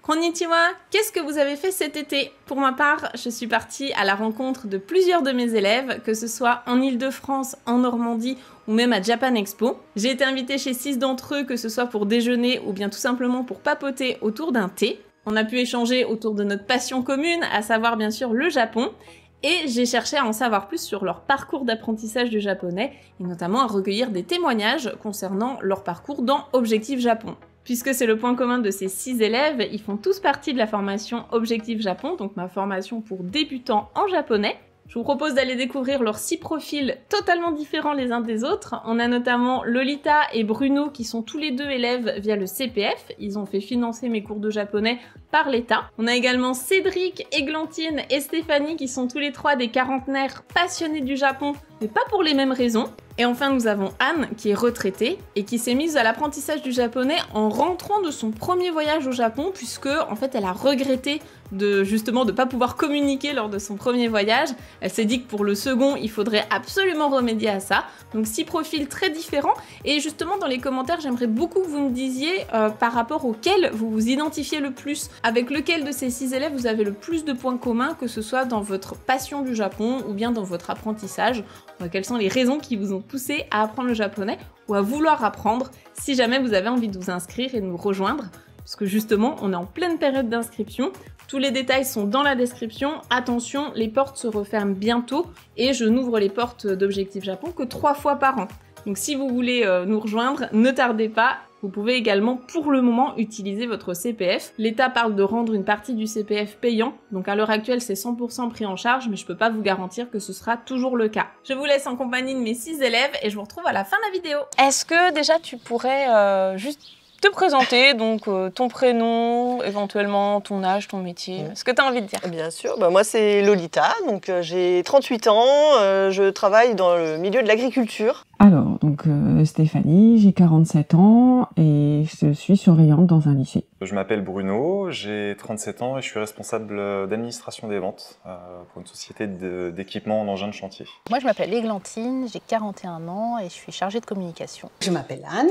Konnichiwa, qu'est-ce que vous avez fait cet été? Pour ma part, je suis partie à la rencontre de plusieurs de mes élèves, que ce soit en Île-de-France, en Normandie ou même à Japan Expo. J'ai été invitée chez 6 d'entre eux, que ce soit pour déjeuner ou bien tout simplement pour papoter autour d'un thé. On a pu échanger autour de notre passion commune, à savoir bien sûr le Japon. Et j'ai cherché à en savoir plus sur leur parcours d'apprentissage du japonais, et notamment à recueillir des témoignages concernant leur parcours dans Objectif Japon. Puisque c'est le point commun de ces 6 élèves, ils font tous partie de la formation Objectif Japon, donc ma formation pour débutants en japonais. Je vous propose d'aller découvrir leurs 6 profils totalement différents les uns des autres. On a notamment Lolita et Bruno qui sont tous les deux élèves via le CPF. Ils ont fait financer mes cours de japonais par l'État. On a également Cédric, Églantine et Stéphanie qui sont tous les 3 des quarantenaires passionnés du Japon, mais pas pour les mêmes raisons. Et enfin, nous avons Anne, qui est retraitée et qui s'est mise à l'apprentissage du japonais en rentrant de son premier voyage au Japon, puisque, en fait, elle a regretté justement de pas pouvoir communiquer lors de son premier voyage. Elle s'est dit que pour le second, il faudrait absolument remédier à ça. Donc 6 profils très différents. Et justement, dans les commentaires, j'aimerais beaucoup que vous me disiez par rapport auquel vous vous identifiez le plus. Avec lequel de ces 6 élèves vous avez le plus de points communs, que ce soit dans votre passion du Japon ou bien dans votre apprentissage. Quelles sont les raisons qui vous ont poussé à apprendre le japonais ou à vouloir apprendre, si jamais vous avez envie de vous inscrire et de nous rejoindre, parce que justement, on est en pleine période d'inscription. Tous les détails sont dans la description. Attention, les portes se referment bientôt et je n'ouvre les portes d'Objectif Japon que 3 fois par an. Donc si vous voulez nous rejoindre, ne tardez pas. Vous pouvez également, pour le moment, utiliser votre CPF. L'État parle de rendre une partie du CPF payant, donc à l'heure actuelle, c'est 100% pris en charge, mais je peux pas vous garantir que ce sera toujours le cas. Je vous laisse en compagnie de mes 6 élèves et je vous retrouve à la fin de la vidéo. Est-ce que déjà tu pourrais juste te présenter, donc ton prénom, éventuellement ton âge, ton métier, ce que tu as envie de dire? Bien sûr, moi c'est Lolita, donc j'ai 38 ans, je travaille dans le milieu de l'agriculture. Alors, donc Stéphanie, j'ai 47 ans et je suis surveillante dans un lycée. Je m'appelle Bruno, j'ai 37 ans et je suis responsable d'administration des ventes pour une société d'équipement en engins de chantier. Moi je m'appelle Églantine, j'ai 41 ans et je suis chargée de communication. Je m'appelle Anne.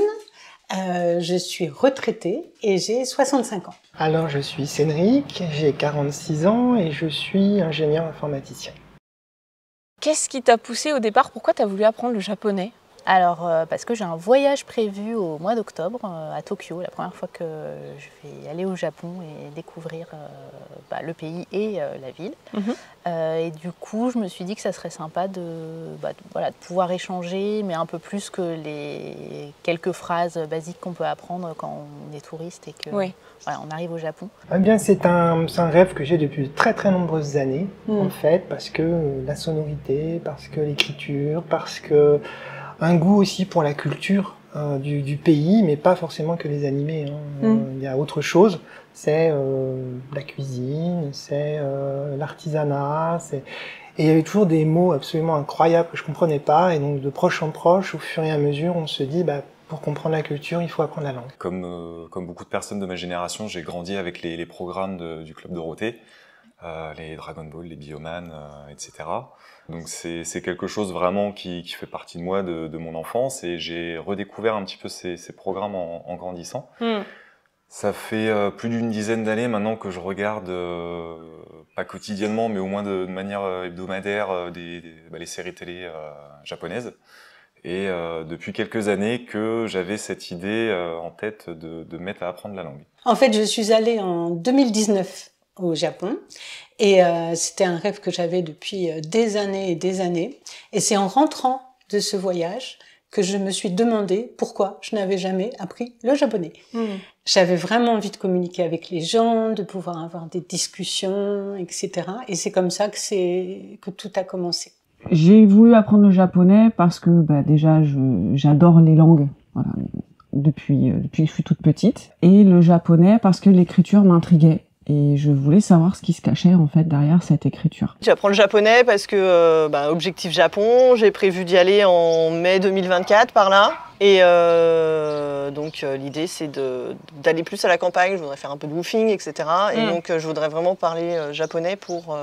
Je suis retraitée et j'ai 65 ans. Alors je suis Cédric, j'ai 46 ans et je suis ingénieur informaticien. Qu'est-ce qui t'a poussé au départ? Pourquoi tu as voulu apprendre le japonais? Alors, parce que j'ai un voyage prévu au mois d'octobre à Tokyo, la première fois que je vais aller au Japon et découvrir le pays et la ville. Et du coup, je me suis dit que ça serait sympa de pouvoir échanger, mais un peu plus que les quelques phrases basiques qu'on peut apprendre quand on est touriste et que on arrive au Japon. Eh bien, c'est un rêve que j'ai depuis très très nombreuses années, en fait, parce que la sonorité, parce que l'écriture, parce que un goût aussi pour la culture du pays, mais pas forcément que les animés. Il y a autre chose, c'est la cuisine, c'est l'artisanat, et il y avait toujours des mots absolument incroyables que je comprenais pas, et donc de proche en proche, au fur et à mesure, on se dit, pour comprendre la culture, il faut apprendre la langue. Comme beaucoup de personnes de ma génération, j'ai grandi avec les programmes du Club Dorothée, les Dragon Ball, les Bioman, etc. Donc c'est quelque chose vraiment qui fait partie de moi, de mon enfance, et j'ai redécouvert un petit peu ces programmes en grandissant. Ça fait plus d'une dizaine d'années maintenant que je regarde, pas quotidiennement, mais au moins de manière hebdomadaire, les séries télé japonaises. Et depuis quelques années que j'avais cette idée en tête de me mettre à apprendre la langue. En fait, je suis allée en 2019 au Japon et c'était un rêve que j'avais depuis des années et des années. Et c'est en rentrant de ce voyage que je me suis demandé pourquoi je n'avais jamais appris le japonais. J'avais vraiment envie de communiquer avec les gens, de pouvoir avoir des discussions, etc. Et c'est comme ça que tout a commencé. J'ai voulu apprendre le japonais parce que déjà j'adore les langues, voilà, depuis que je suis toute petite, et le japonais parce que l'écriture m'intriguait. Et je voulais savoir ce qui se cachait en fait derrière cette écriture. J'apprends le japonais parce que Objectif Japon, j'ai prévu d'y aller en mai 2024 par là. Et donc l'idée c'est d'aller plus à la campagne, je voudrais faire un peu de woofing, etc. Et donc je voudrais vraiment parler japonais pour,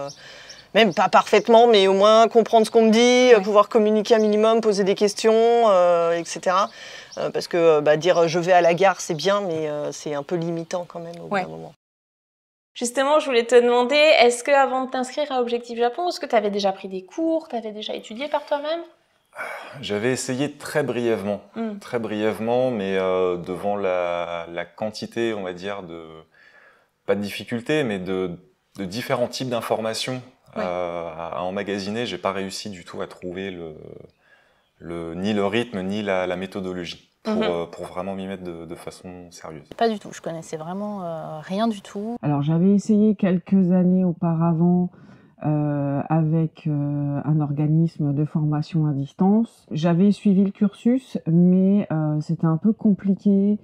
même pas parfaitement, mais au moins comprendre ce qu'on me dit, pouvoir communiquer un minimum, poser des questions, etc. Parce que dire je vais à la gare c'est bien, mais c'est un peu limitant quand même au bout d'un moment. Justement, je voulais te demander, est-ce que avant de t'inscrire à Objectif Japon, est-ce que tu avais déjà pris des cours, tu avais déjà étudié par toi-même? J'avais essayé très brièvement, mais devant la quantité, on va dire, pas de difficulté, mais de différents types d'informations à emmagasiner, j'ai pas réussi du tout à trouver ni le rythme, ni la méthodologie pour vraiment m'y mettre de façon sérieuse. Pas du tout, je connaissais vraiment rien du tout. Alors j'avais essayé quelques années auparavant avec un organisme de formation à distance. J'avais suivi le cursus, mais c'était un peu compliqué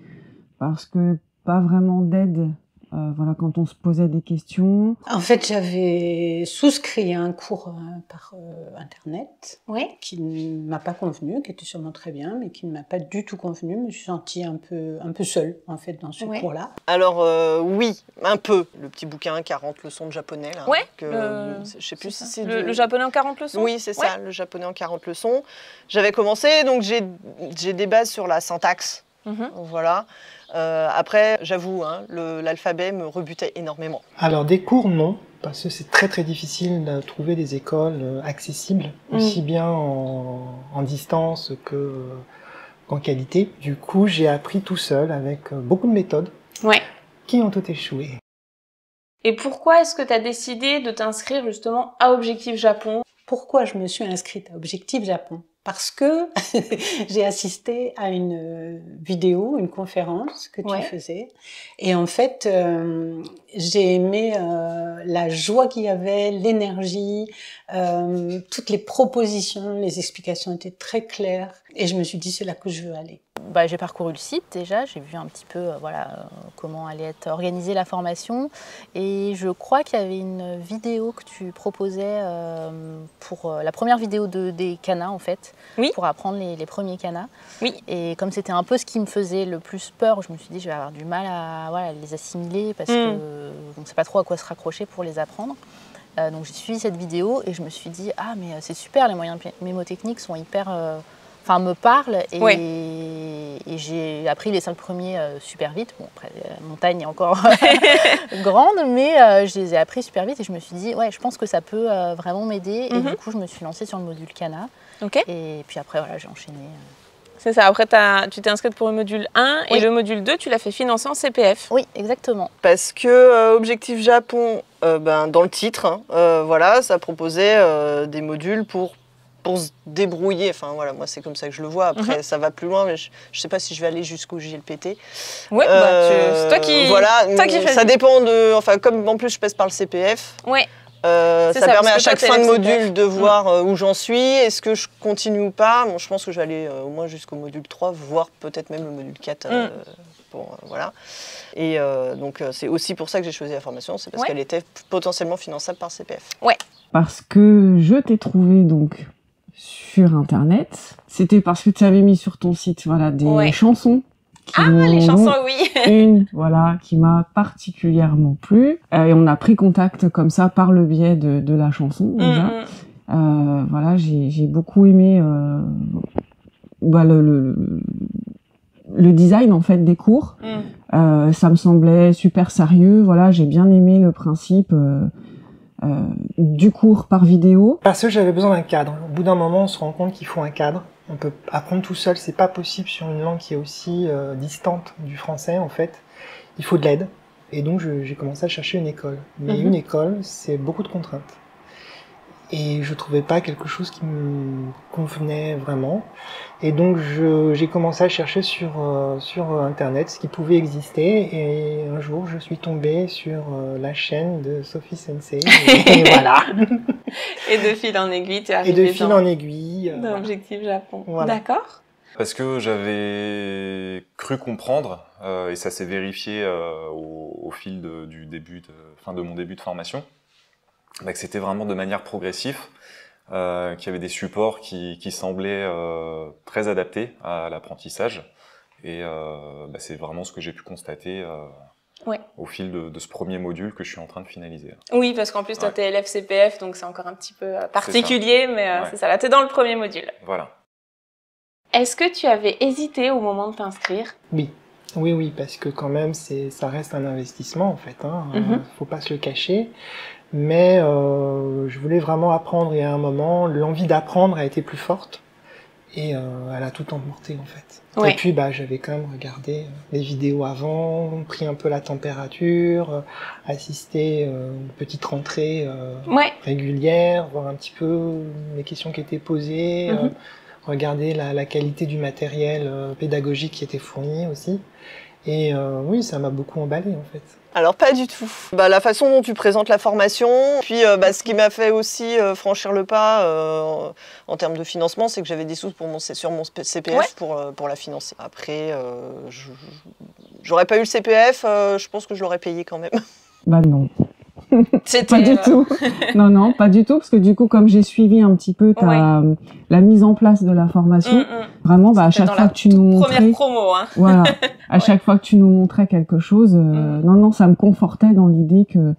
parce que pas vraiment d'aide. Voilà, quand on se posait des questions. En fait, j'avais souscrit à un cours par Internet qui ne m'a pas convenu, qui était sûrement très bien, mais qui ne m'a pas du tout convenu. Je me suis sentie un peu seule, en fait, dans ce cours-là. Alors, oui, un peu. Le petit bouquin 40 leçons de japonais. Là, je sais plus si c'est le japonais en 40 leçons. Oui, c'est ça, le japonais en 40 leçons. J'avais commencé, donc j'ai des bases sur la syntaxe. Voilà. Après, j'avoue, l'alphabet me rebutait énormément. Alors des cours, non, parce que c'est très très difficile de trouver des écoles accessibles, aussi bien en distance qu'en qualité. Du coup, j'ai appris tout seul avec beaucoup de méthodes qui ont toutes échoué. Et pourquoi est-ce que tu as décidé de t'inscrire justement à Objectif Japon? Pourquoi je me suis inscrite à Objectif Japon? Parce que j'ai assisté à une vidéo, une conférence que tu faisais. Et en fait, j'ai aimé la joie qu'il y avait, l'énergie, toutes les propositions, les explications étaient très claires. Et je me suis dit, c'est là que je veux aller. J'ai parcouru le site déjà, j'ai vu un petit peu comment allait être organisée la formation et je crois qu'il y avait une vidéo que tu proposais pour la première vidéo des kanas en fait, pour apprendre les premiers kanas. Et comme c'était un peu ce qui me faisait le plus peur, je me suis dit je vais avoir du mal à les assimiler parce que on ne sait pas trop à quoi se raccrocher pour les apprendre. Donc j'ai suivi cette vidéo et je me suis dit ah mais c'est super, les moyens mémotechniques sont hyper... me parle et j'ai appris les 5 premiers super vite. Bon, après, la montagne est encore grande, mais je les ai appris super vite et je me suis dit, je pense que ça peut vraiment m'aider. Et du coup, je me suis lancée sur le module Kana. Et puis après, j'ai enchaîné. C'est ça, après tu t'es inscrite pour le module 1 et le module 2, tu l'as fait financer en CPF. Oui, exactement. Parce que Objectif Japon, dans le titre, ça proposait des modules pour se débrouiller, moi c'est comme ça que je le vois, après ça va plus loin, mais je sais pas si je vais aller jusqu'au JLPT. Oui, c'est toi qui fais. Ça dépend comme en plus je passe par le CPF, ça permet à chaque fin de module de voir où j'en suis, est-ce que je continue ou pas. Bon, je pense que je vais aller au moins jusqu'au module 3, voire peut-être même le module 4. Et donc c'est aussi pour ça que j'ai choisi la formation, c'est parce qu'elle était potentiellement finançable par CPF. Parce que je t'ai trouvé donc sur Internet. C'était parce que tu avais mis sur ton site des chansons. Les chansons, Une, qui m'a particulièrement plu. Et on a pris contact comme ça par le biais de la chanson déjà. J'ai beaucoup aimé le design en fait des cours. Ça me semblait super sérieux. J'ai bien aimé le principe du cours par vidéo. Parce que j'avais besoin d'un cadre. Au bout d'un moment, on se rend compte qu'il faut un cadre. On peut apprendre tout seul, c'est pas possible sur une langue qui est aussi distante du français en fait. Il faut de l'aide. Et donc j'ai commencé à chercher une école. Mais une école, c'est beaucoup de contraintes. Et je trouvais pas quelque chose qui me convenait vraiment. Et donc j'ai commencé à chercher sur Internet ce qui pouvait exister. Et un jour, je suis tombée sur la chaîne de Sophie Sensei. Et voilà. Et de fil en aiguille, tu es arrivée dans Objectif Japon. D'accord. Parce que j'avais cru comprendre, et ça s'est vérifié au fil de mon début de formation, que c'était vraiment de manière progressive, qu'il y avait des supports qui semblaient très adaptés à l'apprentissage. Et c'est vraiment ce que j'ai pu constater au fil de ce premier module que je suis en train de finaliser. Oui, parce qu'en plus, toi, t'es élève CPF, donc c'est encore un petit peu particulier, mais c'est ça. Là, t'es dans le premier module. Voilà. Est-ce que tu avais hésité au moment de t'inscrire? Oui. Oui, parce que quand même, ça reste un investissement en fait. Faut pas se le cacher. Mais je voulais vraiment apprendre et à un moment, l'envie d'apprendre a été plus forte et elle a tout emporté en fait. Ouais. Et puis j'avais quand même regardé les vidéos avant, pris un peu la température, assisté une petite rentrée régulière, voir un petit peu les questions qui étaient posées, regarder la qualité du matériel pédagogique qui était fourni aussi. Et oui, ça m'a beaucoup emballé en fait. Alors pas du tout. La façon dont tu présentes la formation, puis ce qui m'a fait aussi franchir le pas en termes de financement, c'est que j'avais des sous sur mon CPF pour la financer. Après, j'aurais pas eu le CPF, je pense que je l'aurais payé quand même. Bah non. Pas du tout. Non, pas du tout, parce que du coup, comme j'ai suivi un petit peu la mise en place de la formation, vraiment, à chaque fois que tu nous montrais... Première promo, hein. Voilà. À chaque fois que tu nous montrais quelque chose, non, ça me confortait dans l'idée que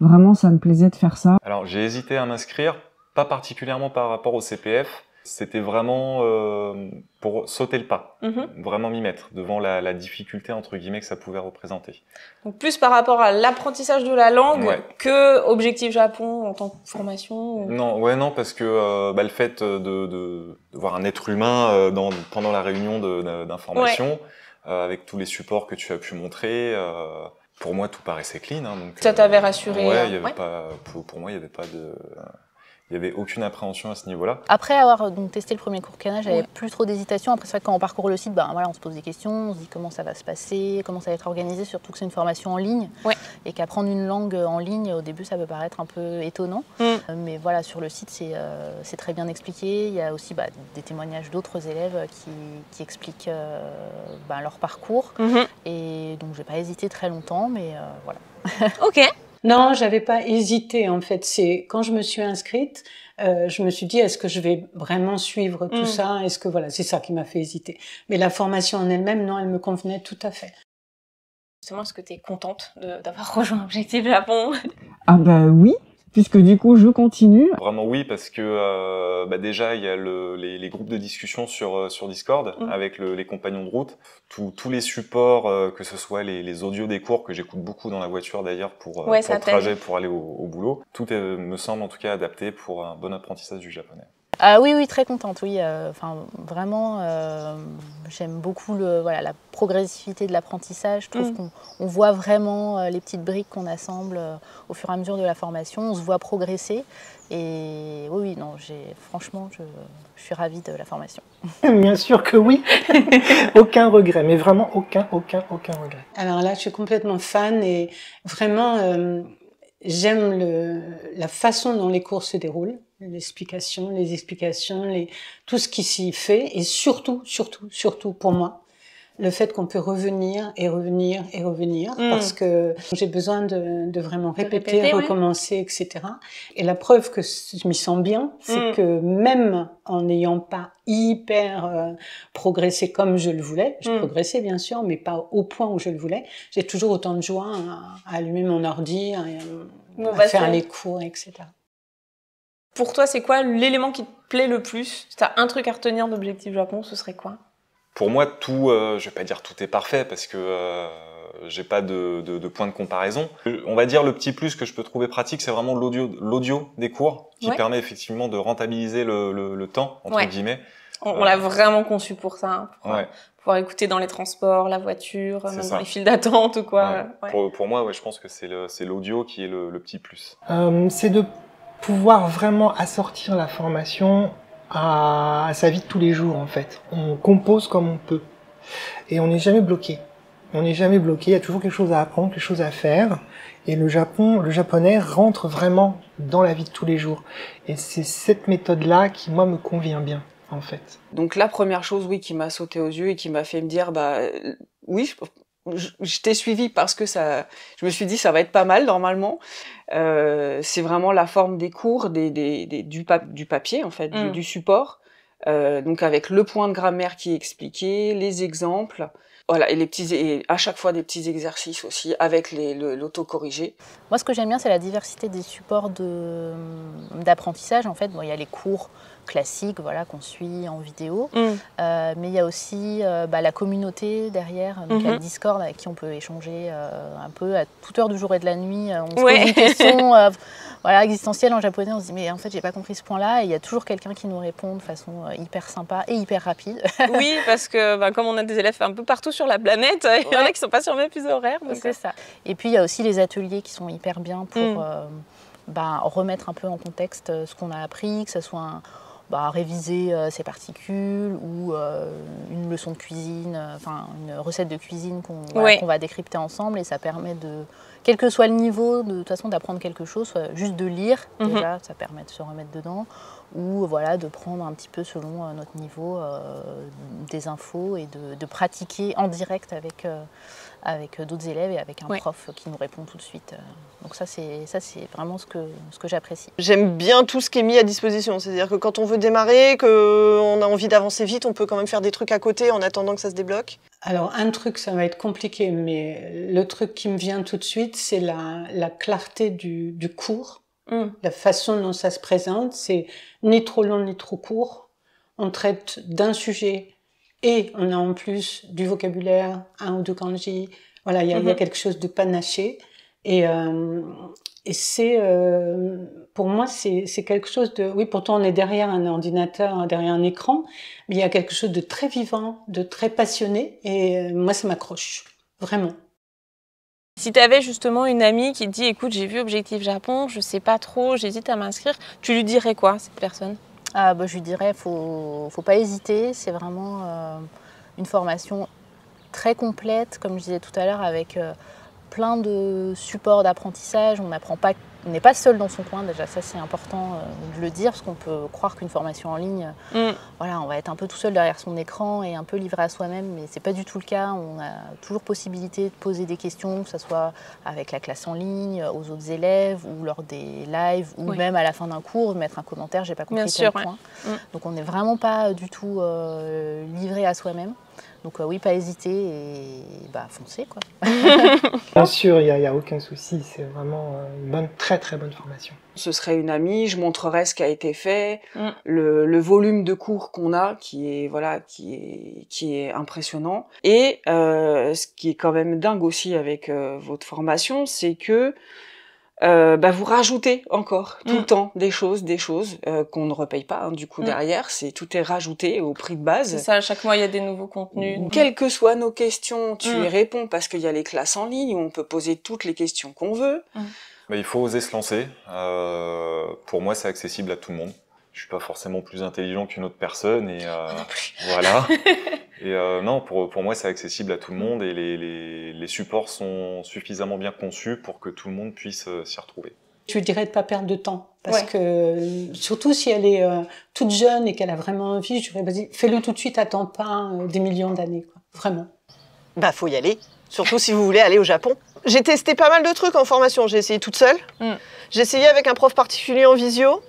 vraiment, ça me plaisait de faire ça. Alors, j'ai hésité à m'inscrire, pas particulièrement par rapport au CPF. C'était vraiment pour sauter le pas, vraiment m'y mettre devant la difficulté entre guillemets que ça pouvait représenter. Donc plus par rapport à l'apprendissage de la langue que Objectif Japon en tant que formation. Non, parce que le fait de voir un être humain pendant la réunion d'information, avec tous les supports que tu as pu montrer, pour moi tout paraissait clean. Donc, ça t'avait rassuré. Il y avait pas, pour moi il n'y avait pas de... Il n'y avait aucune appréhension à ce niveau-là. Après avoir donc testé le premier cours Kana, j'avais plus trop d'hésitation. Après, c'est vrai que quand on parcourt le site, on se pose des questions, on se dit comment ça va se passer, comment ça va être organisé, surtout que c'est une formation en ligne. Et qu'apprendre une langue en ligne, au début, ça peut paraître un peu étonnant. Mais voilà, sur le site, c'est très bien expliqué. Il y a aussi des témoignages d'autres élèves qui expliquent leur parcours. Et donc, je n'ai pas hésité très longtemps, mais voilà. Ok. Non, j'avais pas hésité en fait. C'est quand je me suis inscrite, je me suis dit est-ce que je vais vraiment suivre tout ça? Est-ce que c'est ça qui m'a fait hésiter. Mais la formation en elle-même, non, elle me convenait tout à fait. Justement, est-ce que tu es contente d'avoir rejoint Objectif Japon? Ah oui, puisque du coup je continue. Vraiment oui, parce que déjà il y a les groupes de discussion sur Discord avec les compagnons de route, tous les supports, que ce soit les audios des cours que j'écoute beaucoup dans la voiture d'ailleurs pour le trajet, pour aller au boulot, tout me semble en tout cas adapté pour un bon apprentissage du japonais. Oui, très contente, oui. Vraiment, j'aime beaucoup la progressivité de l'apprentissage. Je trouve qu'on voit vraiment les petites briques qu'on assemble au fur et à mesure de la formation. On se voit progresser. Et franchement, je suis ravie de la formation. Bien sûr que oui. Aucun regret, mais vraiment aucun regret. Alors là, je suis complètement fan et vraiment, j'aime la façon dont les cours se déroulent. Les explications, tout ce qui s'y fait, et surtout pour moi, le fait qu'on peut revenir, parce que j'ai besoin de vraiment répéter, recommencer, etc. Et la preuve que je m'y sens bien, c'est que même en n'ayant pas hyper progressé comme je le voulais, je progressais bien sûr, mais pas au point où je le voulais, j'ai toujours autant de joie à allumer mon ordi, à faire les cours, etc. Pour toi, c'est quoi l'élément qui te plaît le plus? Si tu as un truc à retenir d'Objectif Japon, ce serait quoi? Pour moi, tout, je vais pas dire tout est parfait parce que j'ai pas de point de comparaison. On va dire le petit plus que je peux trouver pratique, c'est vraiment l'audio des cours qui permet effectivement de rentabiliser le temps, entre guillemets. On l'a vraiment conçu pour ça, pour pouvoir écouter dans les transports, la voiture, même dans les files d'attente ou quoi. Pour moi, je pense que c'est l'audio qui est le petit plus. C'est de pouvoir vraiment assortir la formation à sa vie de tous les jours en fait. On compose comme on peut et on n'est jamais bloqué. Il y a toujours quelque chose à apprendre, quelque chose à faire. Et le japonais rentre vraiment dans la vie de tous les jours. Et c'est cette méthode-là qui, moi, me convient bien, en fait. Donc la première chose, qui m'a sauté aux yeux et qui m'a fait me dire, je t'ai suivi parce que je me suis dit ça va être pas mal normalement. C'est vraiment la forme des cours, du papier en fait, du support. Donc avec le point de grammaire qui est expliqué, les exemples. Voilà, et à chaque fois des petits exercices aussi avec l'autocorrigé. Moi, ce que j'aime bien, c'est la diversité des supports d'apprentissage. En fait, bon, il y a les cours classiques, voilà, qu'on suit en vidéo, mais il y a aussi la communauté derrière. Donc, il y a le Discord avec qui on peut échanger un peu à toute heure du jour et de la nuit. On se pose une question voilà, existentielle en japonais. On se dit, mais en fait, j'ai pas compris ce point-là. Et il y a toujours quelqu'un qui nous répond de façon hyper sympa et hyper rapide. Oui, parce que comme on a des élèves un peu partout sur la planète, il y en a qui sont pas sur le même fuseau horaire. C'est ça. Et puis, il y a aussi les ateliers qui sont hyper bien pour remettre un peu en contexte ce qu'on a appris, que ce soit réviser ses particules ou une leçon de cuisine, une recette de cuisine qu'on va décrypter ensemble, et ça permet de, quel que soit le niveau, de toute façon d'apprendre quelque chose, soit juste de lire, déjà ça permet de se remettre dedans, ou voilà, de prendre un petit peu selon notre niveau des infos et de pratiquer en direct avec d'autres élèves et avec un prof qui nous répond tout de suite. Donc ça c'est vraiment ce que j'apprécie. J'aime bien tout ce qui est mis à disposition, c'est-à-dire que quand on veut démarrer, qu'on a envie d'avancer vite, on peut quand même faire des trucs à côté en attendant que ça se débloque. Alors un truc, ça va être compliqué, mais le truc qui me vient tout de suite, c'est la clarté du cours. La façon dont ça se présente, c'est ni trop long ni trop court. On traite d'un sujet et on a en plus du vocabulaire, un ou deux kanji. Voilà, il y a quelque chose de panaché. Et c'est, pour moi, c'est quelque chose de... Oui, pourtant on est derrière un ordinateur, derrière un écran, mais il y a quelque chose de très vivant, de très passionné. Et moi, ça m'accroche, vraiment. Si tu avais justement une amie qui te dit « Écoute, j'ai vu Objectif Japon, je sais pas trop, j'hésite à m'inscrire », tu lui dirais quoi, cette personne ? Je lui dirais, faut pas hésiter, c'est vraiment une formation très complète, comme je disais tout à l'heure, avec plein de supports d'apprentissage. On n'est pas seul dans son coin, déjà ça c'est important de le dire, parce qu'on peut croire qu'une formation en ligne, voilà, on va être un peu tout seul derrière son écran et un peu livré à soi-même, mais c'est pas du tout le cas. On a toujours possibilité de poser des questions, que ce soit avec la classe en ligne, aux autres élèves, ou lors des lives, ou même à la fin d'un cours, mettre un commentaire, j'ai pas compris tel point. Donc on n'est vraiment pas du tout livré à soi-même. Donc oui, pas hésiter et foncer, quoi. Bien sûr, il n'y a aucun souci, c'est vraiment une très très bonne formation. Ce serait une amie, je montrerais ce qui a été fait, le volume de cours qu'on a qui est impressionnant. Et ce qui est quand même dingue aussi avec votre formation, c'est que vous rajoutez encore tout le temps des choses qu'on ne repaye pas, du coup derrière, tout est rajouté au prix de base. C'est ça, chaque mois il y a des nouveaux contenus. Quelles que soient nos questions, tu y réponds, parce qu'il y a les classes en ligne où on peut poser toutes les questions qu'on veut. Il faut oser se lancer. Pour moi, c'est accessible à tout le monde. Je suis pas forcément plus intelligent qu'une autre personne et voilà. Et non, pour moi, c'est accessible à tout le monde et les supports sont suffisamment bien conçus pour que tout le monde puisse s'y retrouver. Je lui dirais de pas perdre de temps, parce que surtout si elle est toute jeune et qu'elle a vraiment envie, je dirais vas-y, fais-le tout de suite, attends pas des millions d'années, quoi. Vraiment. Faut y aller, surtout si vous voulez aller au Japon. J'ai testé pas mal de trucs en formation, j'ai essayé toute seule, j'ai essayé avec un prof particulier en visio.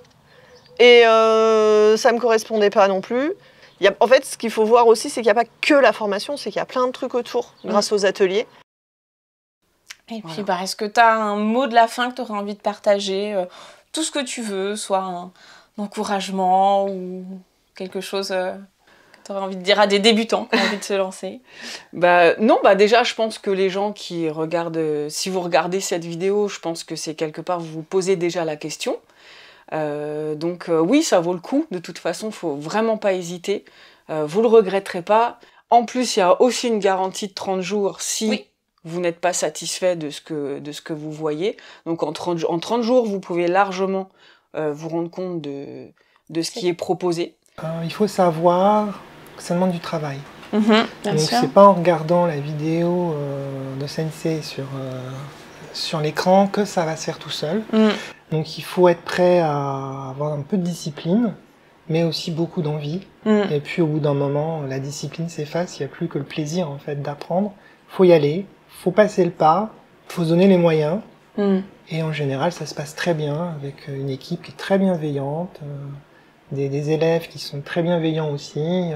Et ça me correspondait pas non plus. En fait, ce qu'il faut voir aussi, c'est qu'il n'y a pas que la formation, c'est qu'il y a plein de trucs autour, grâce aux ateliers. Et puis, est-ce que tu as un mot de la fin que tu aurais envie de partager tout ce que tu veux, soit un encouragement ou quelque chose que tu aurais envie de dire à des débutants qui ont envie de se lancer? Non, déjà, je pense que les gens qui regardent, si vous regardez cette vidéo, je pense que c'est quelque part, vous vous posez déjà la question. Oui, ça vaut le coup. De toute façon, faut vraiment pas hésiter. Vous le regretterez pas. En plus, il y a aussi une garantie de 30 jours si vous n'êtes pas satisfait de ce que vous voyez. Donc en 30 jours, vous pouvez largement vous rendre compte de ce qui est proposé. Il faut savoir que ça demande du travail. Donc c'est pas en regardant la vidéo de Sensei sur l'écran que ça va se faire tout seul. Donc il faut être prêt à avoir un peu de discipline, mais aussi beaucoup d'envie. Et puis au bout d'un moment, la discipline s'efface, il n'y a plus que le plaisir en fait d'apprendre. Il faut y aller, il faut passer le pas, il faut se donner les moyens. Et en général, ça se passe très bien avec une équipe qui est très bienveillante. des élèves qui sont très bienveillants aussi.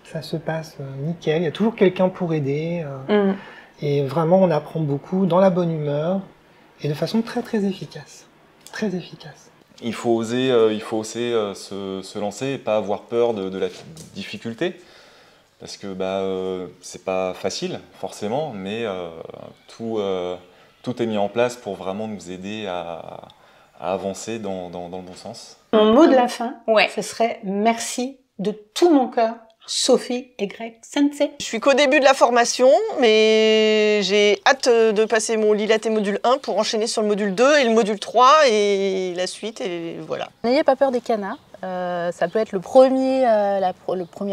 Ça se passe nickel. Il y a toujours quelqu'un pour aider. Et vraiment, on apprend beaucoup dans la bonne humeur et de façon très très efficace. Très efficace. Il faut oser se lancer et pas avoir peur de la difficulté. Parce que c'est pas facile, forcément, mais tout est mis en place pour vraiment nous aider à avancer dans le bon sens. Mon mot de la fin, ce serait merci de tout mon cœur, Sophie et Greg Sensei. Je suis qu'au début de la formation, mais j'ai hâte de passer mon Lilith et module 1 pour enchaîner sur le module 2 et le module 3 et la suite, et voilà. N'ayez pas peur des canards. Ça peut être le premier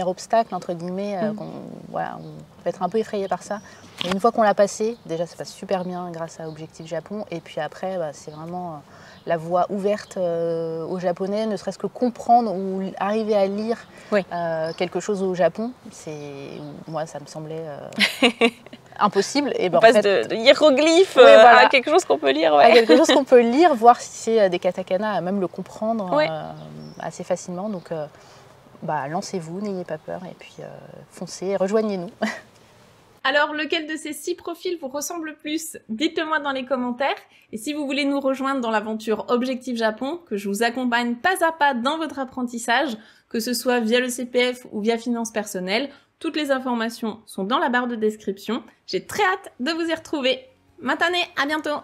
obstacle, entre guillemets, on peut être un peu effrayé par ça. Et une fois qu'on l'a passé, déjà ça passe super bien grâce à Objectif Japon, et puis après c'est vraiment la voie ouverte aux Japonais, ne serait-ce que comprendre ou arriver à lire quelque chose au Japon, moi ça me semblait impossible. Et on passe en fait, de hiéroglyphes à quelque chose qu'on peut lire. À quelque chose qu'on peut lire, voir si c'est des katakana, à même le comprendre assez facilement. Donc lancez-vous, n'ayez pas peur, et puis foncez, rejoignez-nous. Alors, lequel de ces 6 profils vous ressemble le plus? Dites-le moi dans les commentaires. Et si vous voulez nous rejoindre dans l'aventure Objectif Japon, que je vous accompagne pas à pas dans votre apprentissage, que ce soit via le CPF ou via Finances Personnelles, toutes les informations sont dans la barre de description. J'ai très hâte de vous y retrouver. Matane, à bientôt!